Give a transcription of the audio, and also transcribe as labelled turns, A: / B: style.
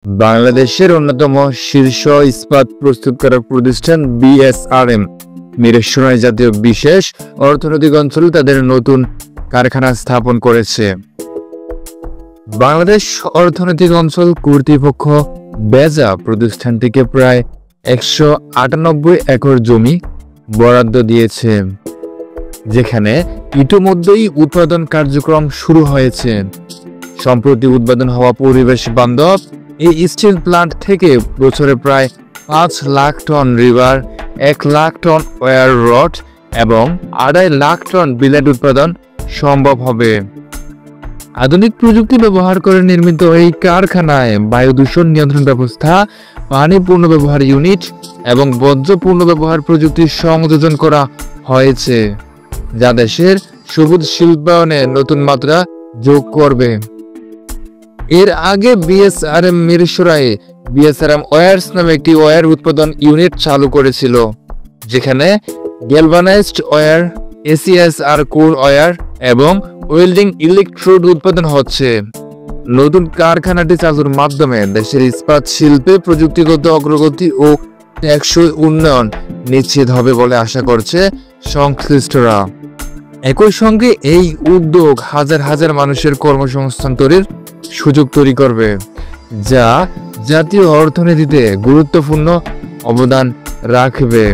A: বাংলাদেশের অন্যতম শীর্ষ ইস্পাত প্রস্তুতকারক প্রতিষ্ঠান বিএসআরএম মিরসরাই জাতীয় বিশেষ অর্থনৈতিক অঞ্চলে তাদের নতুন কারখানা স্থাপন করেছে। বাংলাদেশ অর্থনৈতিক অঞ্চল কর্তৃপক্ষ বেজা প্রতিষ্ঠানটিকে প্রায় 198 একর জমি বরাদ্দ দিয়েছে, যেখানে ইতিমধ্যেই উৎপাদন কার্যক্রম শুরু হয়েছে। সম্প্রতি উৎপাদন হওয়া পরিবেশ বান্ধব এই স্টিল প্লান্ট থেকে বছরে প্রায় 5 lakh ton rebar, 1 lakh ton wire rod এবং 2.5 লাখ টন বিলেট উৎপাদন সম্ভব হবে। আধুনিক প্রযুক্তি ব্যবহার করে নির্মিত এই কারখানায় বায়ু দূষণ নিয়ন্ত্রণ ব্যবস্থা, পানি পুনর্ব্যবহার ইউনিট এবং বর্জ্য পুনর্ব্যবহার প্রযুক্তি সংযোজন করা হয়েছে, যা দেশের সবুজ শিল্পায়নে নতুন মাত্রা যোগ করবে। এর আগে বিএসআরএম মিরসরাইয়ে বিএসআরএম ওয়্যার্স নামে একটি ওয়্যার উৎপাদন ইউনিট চালু করেছিল, যেখানে গ্যালভানাইজড ওয়্যার, এসিএসআর কোর ওয়্যার এবং ওয়েল্ডিং ইলেকট্রোড উৎপাদন হচ্ছে। নতুন কারখানাটি চালুর মাধ্যমে দেশের ইস্পাত শিল্পে প্রযুক্তিগত অগ্রগতি ও টেকসই উন্নয়ন নিশ্চিত হবে বলে আশা করছে সংশ্লিষ্টরা। একই সঙ্গে এই উদ্যোগ হাজার হাজার মানুষের কর্মসংস্থান তৈরির সুযোগ তৈরি করবে, যা জাতীয় অর্থনীতিতে গুরুত্বপূর্ণ অবদান রাখবে।